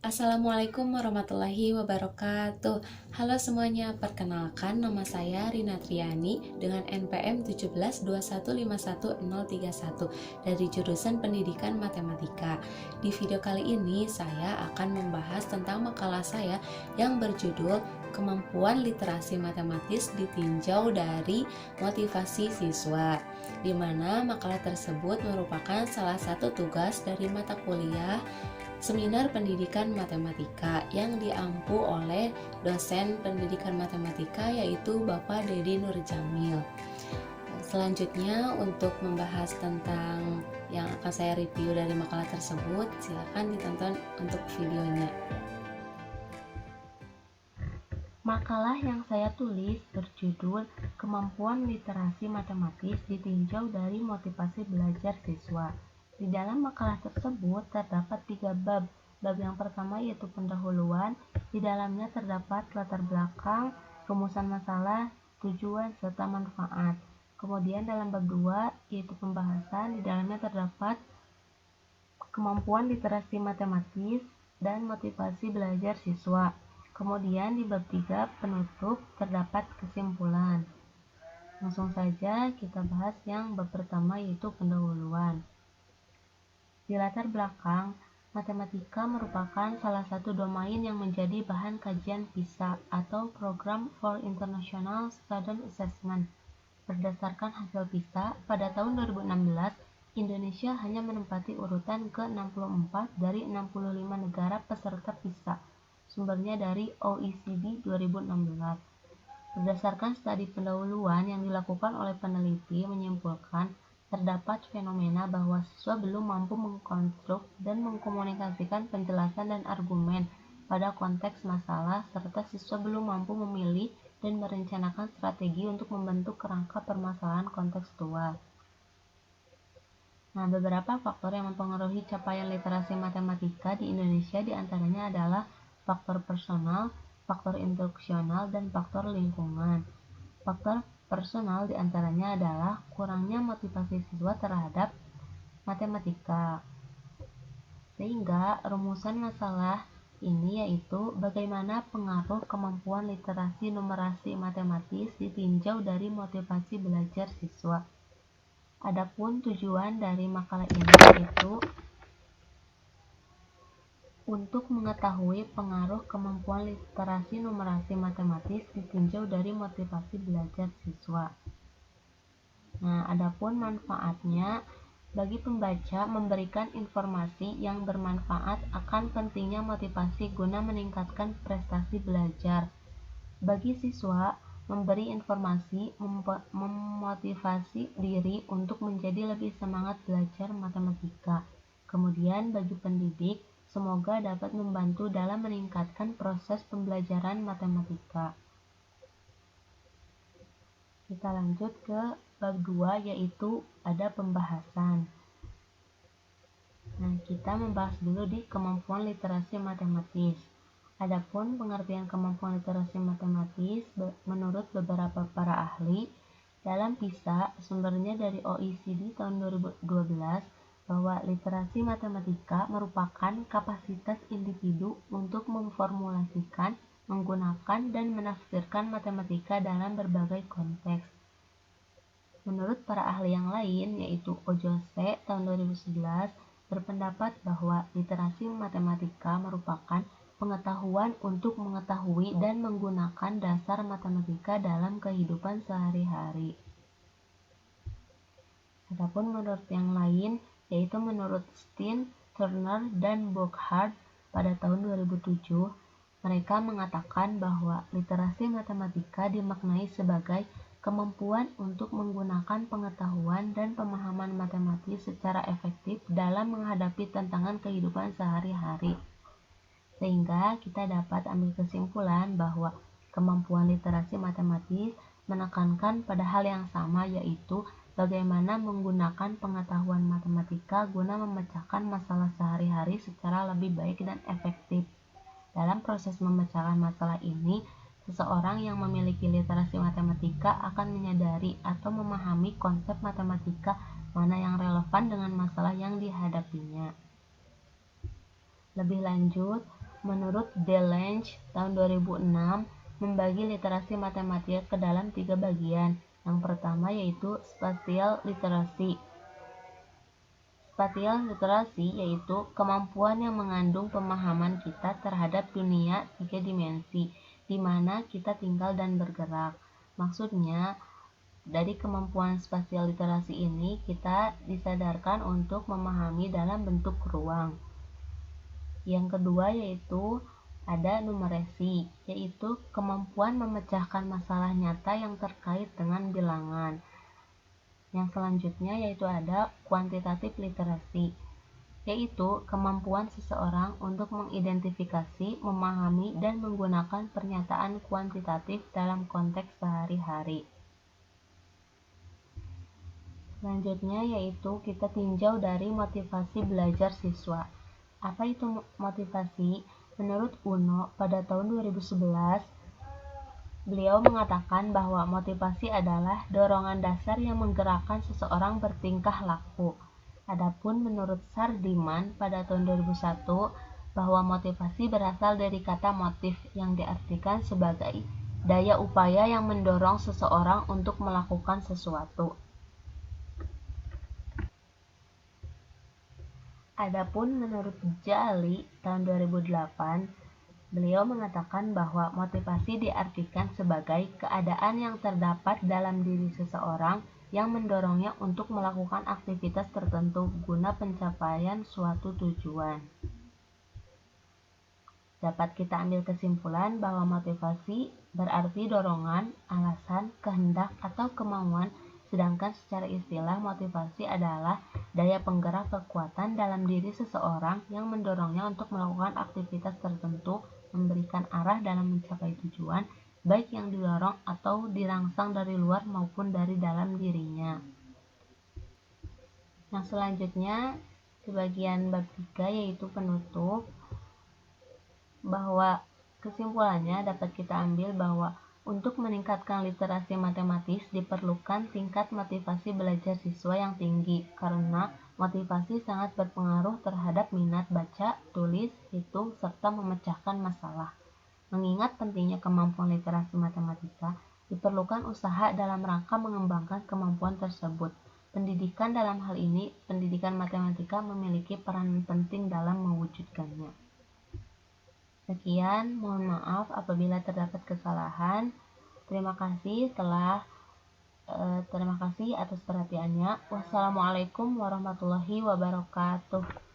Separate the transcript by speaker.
Speaker 1: Assalamualaikum warahmatullahi wabarakatuh. Halo semuanya, perkenalkan nama saya Rina Triani dengan NPM 1721511031 dari jurusan Pendidikan Matematika. Di video kali ini saya akan membahas tentang makalah saya yang berjudul Kemampuan Literasi Matematis Ditinjau dari Motivasi Siswa, di mana makalah tersebut merupakan salah satu tugas dari mata kuliah Seminar Pendidikan Matematika yang diampu oleh dosen pendidikan matematika yaitu Bapak Dedi Nurjamil. Selanjutnya untuk membahas tentang yang akan saya review dari makalah tersebut, silakan ditonton untuk videonya. Makalah yang saya tulis berjudul Kemampuan Literasi Matematis Ditinjau dari Motivasi Belajar Siswa. Di dalam makalah tersebut terdapat 3 bab. Bab yang pertama yaitu pendahuluan. Di dalamnya terdapat latar belakang, rumusan masalah, tujuan, serta manfaat. Kemudian dalam bab 2 yaitu pembahasan. Di dalamnya terdapat kemampuan literasi matematis dan motivasi belajar siswa. Kemudian di bab 3 penutup terdapat kesimpulan. Langsung saja kita bahas yang bab pertama yaitu pendahuluan. Di latar belakang, matematika merupakan salah satu domain yang menjadi bahan kajian PISA atau Program for International Student Assessment. Berdasarkan hasil PISA, pada tahun 2016, Indonesia hanya menempati urutan ke-64 dari 65 negara peserta PISA. Sumbernya dari OECD 2016. Berdasarkan studi pendahuluan yang dilakukan oleh peneliti menyimpulkan terdapat fenomena bahwa siswa belum mampu mengkonstruk dan mengkomunikasikan penjelasan dan argumen pada konteks masalah, serta siswa belum mampu memilih dan merencanakan strategi untuk membentuk kerangka permasalahan kontekstual. Nah, beberapa faktor yang mempengaruhi capaian literasi matematika di Indonesia diantaranya adalah faktor personal, faktor instruksional, dan faktor lingkungan. Faktor personal diantaranya adalah kurangnya motivasi siswa terhadap matematika. Sehingga rumusan masalah ini yaitu bagaimana pengaruh kemampuan literasi numerasi matematis ditinjau dari motivasi belajar siswa. Adapun tujuan dari makalah ini yaitu untuk mengetahui pengaruh kemampuan literasi numerasi matematis ditinjau dari motivasi belajar siswa. Nah, adapun manfaatnya bagi pembaca memberikan informasi yang bermanfaat akan pentingnya motivasi guna meningkatkan prestasi belajar. Bagi siswa, memberi informasi memotivasi diri untuk menjadi lebih semangat belajar matematika. Kemudian bagi pendidik, semoga dapat membantu dalam meningkatkan proses pembelajaran matematika. Kita lanjut ke bab 2 yaitu ada pembahasan. Nah, kita membahas dulu di kemampuan literasi matematis. Adapun pengertian kemampuan literasi matematis menurut beberapa para ahli dalam PISA, sumbernya dari OECD tahun 2012, bahwa literasi matematika merupakan kapasitas individu untuk memformulasikan, menggunakan, dan menafsirkan matematika dalam berbagai konteks. Menurut para ahli yang lain, yaitu Ojose tahun 2011, berpendapat bahwa literasi matematika merupakan pengetahuan untuk mengetahui dan menggunakan dasar matematika dalam kehidupan sehari-hari. Adapun menurut yang lain, yaitu menurut Steen, Turner, dan Burkhardt pada tahun 2007, mereka mengatakan bahwa literasi matematika dimaknai sebagai kemampuan untuk menggunakan pengetahuan dan pemahaman matematis secara efektif dalam menghadapi tantangan kehidupan sehari-hari. Sehingga kita dapat ambil kesimpulan bahwa kemampuan literasi matematis menekankan pada hal yang sama, yaitu bagaimana menggunakan pengetahuan matematika guna memecahkan masalah sehari-hari secara lebih baik dan efektif. Dalam proses memecahkan masalah ini, seseorang yang memiliki literasi matematika akan menyadari atau memahami konsep matematika mana yang relevan dengan masalah yang dihadapinya. Lebih lanjut, menurut Delenge tahun 2006 membagi literasi matematika ke dalam 3 bagian. Yang pertama yaitu spatial literacy. Spatial literasi yaitu kemampuan yang mengandung pemahaman kita terhadap dunia 3 dimensi, di mana kita tinggal dan bergerak. Maksudnya, dari kemampuan spasial literasi ini, kita disadarkan untuk memahami dalam bentuk ruang. Yang kedua yaitu ada numerasi, yaitu kemampuan memecahkan masalah nyata yang terkait dengan bilangan. Yang selanjutnya yaitu ada kuantitatif literasi, yaitu kemampuan seseorang untuk mengidentifikasi, memahami, dan menggunakan pernyataan kuantitatif dalam konteks sehari-hari. Selanjutnya yaitu kita tinjau dari motivasi belajar siswa. Apa itu motivasi? Menurut Uno, pada tahun 2011, beliau mengatakan bahwa motivasi adalah dorongan dasar yang menggerakkan seseorang bertingkah laku. Adapun menurut Sardiman pada tahun 2001, bahwa motivasi berasal dari kata motif yang diartikan sebagai daya upaya yang mendorong seseorang untuk melakukan sesuatu. Adapun menurut Jali tahun 2008, beliau mengatakan bahwa motivasi diartikan sebagai keadaan yang terdapat dalam diri seseorang yang mendorongnya untuk melakukan aktivitas tertentu guna pencapaian suatu tujuan. Dapat kita ambil kesimpulan bahwa motivasi berarti dorongan, alasan, kehendak, atau kemauan, sedangkan secara istilah motivasi adalah daya penggerak kekuatan dalam diri seseorang yang mendorongnya untuk melakukan aktivitas tertentu, memberikan arah dalam mencapai tujuan, baik yang didorong atau dirangsang dari luar maupun dari dalam dirinya. Yang selanjutnya, di bagian bab 3 yaitu penutup, bahwa kesimpulannya dapat kita ambil bahwa untuk meningkatkan literasi matematis diperlukan tingkat motivasi belajar siswa yang tinggi, karena motivasi sangat berpengaruh terhadap minat baca, tulis, hitung, serta memecahkan masalah. Mengingat pentingnya kemampuan literasi matematika, diperlukan usaha dalam rangka mengembangkan kemampuan tersebut. Pendidikan dalam hal ini, pendidikan matematika memiliki peran penting dalam mewujudkannya. Sekian, mohon maaf apabila terdapat kesalahan. Terima kasih atas perhatiannya. Wassalamualaikum warahmatullahi wabarakatuh.